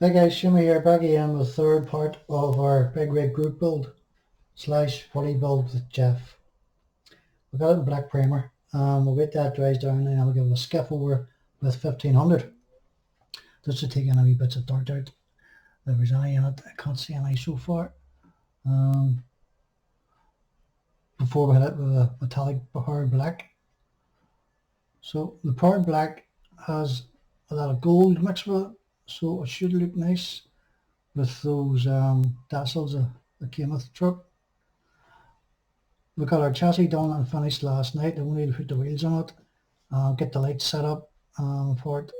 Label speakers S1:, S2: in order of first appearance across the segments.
S1: Hey guys, Shimmy here, back again with the third part of our big rig group build slash fully build with Jeff. We got it in black primer. We'll wait that dries down and then we'll give it a skiff over with 1500 just to take any wee bits of dirt out. If there's any in it, I can't see any so far. Before we hit it with a metallic powered black. So the powered black has a lot of gold mixed with it, so it should look nice with those tassels that came with the truck. We got our chassis done and finished last night. I only put the wheels on it, get the lights set up for it.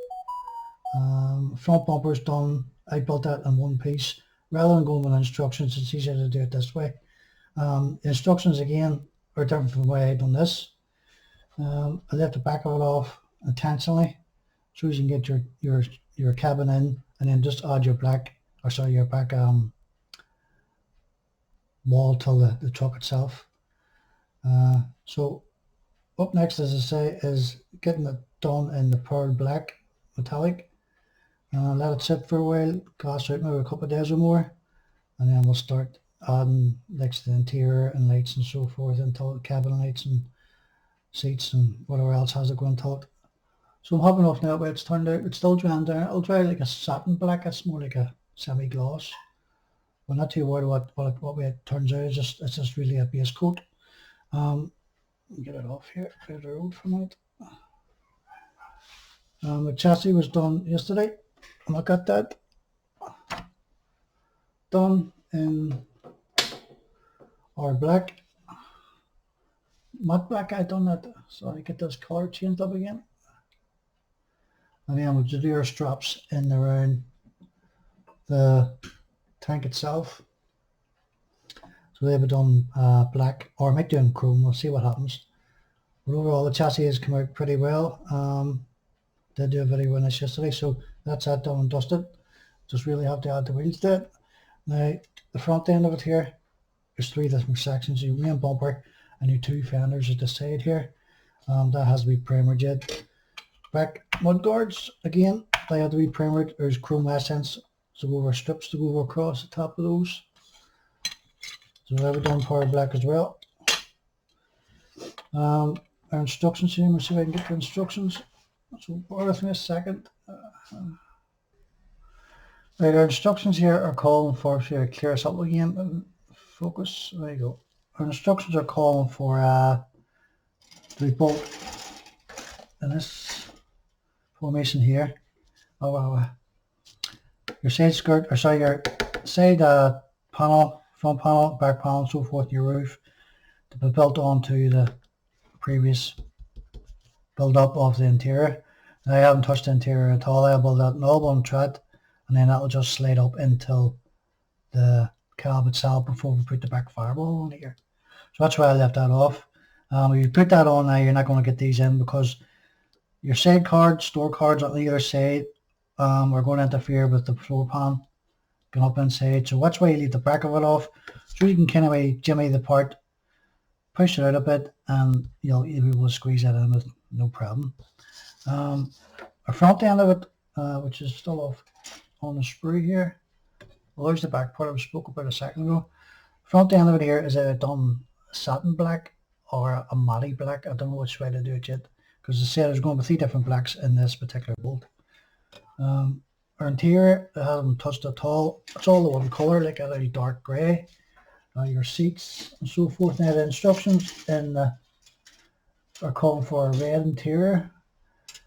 S1: Front bumper's done. I built that in one piece. Rather than going with instructions, it's easier to do it this way. The instructions again are different from the way I done this. I left the back of it off intentionally so you can get your cabin in and then just add your back wall to the truck itself. So up next, as I say, is getting it done in the pearl black metallic. Let it sit for a while, gas out maybe a couple of days or more, and then we'll start adding next to the interior and lights and so forth until cabin lights and seats and whatever else has to go into it. So I'm happy enough now where it's turned out. It's still drying down. It'll dry like a satin black. It's more like a semi-gloss. We're not too worried what way it turns out. It's just really a base coat. Get it off here, clear the road from it. The chassis was done yesterday, and I got that done in our black, matte black. I done that, so I get this color changed up again. And then we'll do our straps in around the tank itself. So they've done black, or I might do in chrome. We'll see what happens. But overall, the chassis has come out pretty well. Did do a video on this yesterday, so that's that done and dusted. Just really have to add the wheels to it. Now, the front end of it here, there's three different sections. Your main bumper and your two fenders at the side here. That has to be primered yet. Back mud guards, again, they have to be primered. There's chrome essence to go over strips to go over across the top of those. So that was done power black as well. Our instructions here, let's see if I can get the instructions. So bear with me a second. Right, our instructions here are calling for, here, clear us up again, focus, there you go. Our instructions are calling for the bolt in this formation here. Your side skirt, or sorry, your side panel, front panel, back panel, and so forth, your roof, to be built onto the previous build up of the interior. Now, I haven't touched the interior at all. I built that in all one thread, and then that'll just slide up until the cab itself before we put the back firewall on here. So that's why I left that off. If you put that on now, you're not going to get these in because your side cards, store cards on either side are going to interfere with the floor pan going up inside. So that's why you leave the back of it off, so you can kind of jimmy the part, push it out a bit, and you'll be able to squeeze that in with no problem. Our front end of it, which is still off on the sprue here, well, there's the back part I spoke about a second ago. Front end of it here is either done satin black or a matte black. I don't know which way to do it yet, because I said there's going to be 3 different blacks in this particular bolt. Our interior, I haven't touched at all. It's all the one colour, like a dark grey. Your seats and so forth. Now the instructions are calling for a red interior.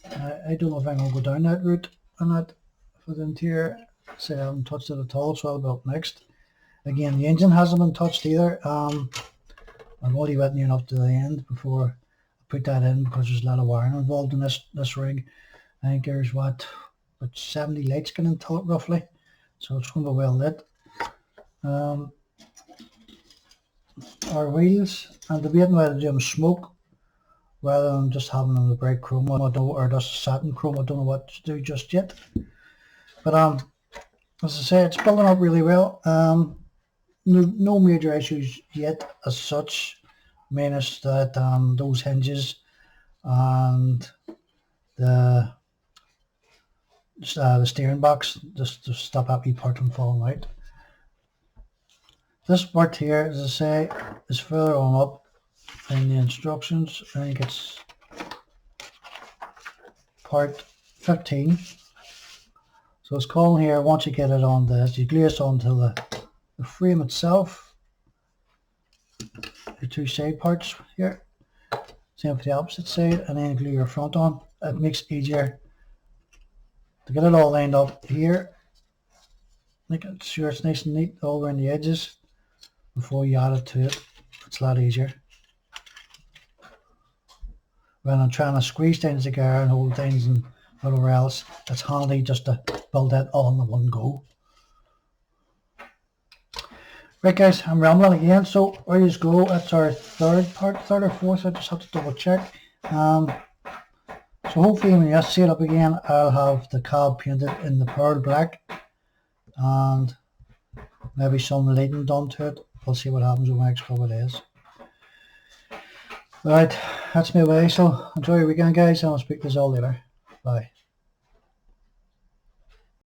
S1: I don't know if I'm going to go down that route or not for the interior. So I haven't touched it at all, so I'll be up next. Again, the engine hasn't been touched either. I'm only wet near enough to the end before I put that in, because there's a lot of wiring involved in this rig. I think there's about 70 lights going into it roughly, so it's going to be well lit. Our wheels, I'm debating whether to do them smoke rather than just having them the bright chrome or just satin chrome. I don't know what to do just yet, but as I say, it's building up really well. No major issues yet as such, minus that those hinges and the the steering box, just to stop that wee part from falling out. This part here, as I say, is further on up in the instructions. I think it's part 15. So it's calling here, once you get it on this, you glue this onto the frame itself, the two side parts here, same for the opposite side, and then glue your front on. It makes it easier to get it all lined up here. Make sure it's nice and neat all around the edges before you add it to it. It's a lot easier. When I'm trying to squeeze things together and hold things and whatever else, it's handy just to build that all in one go. Right guys, I'm rambling again, so ready to go. That's our third or fourth, I just have to double check. So hopefully when you see it up again, I'll have the cab painted in the pearl black and maybe some lighting done to it. We'll see what happens over the next couple of days. Alright, that's my way, so enjoy your weekend guys, and I'll speak to you all later. Bye.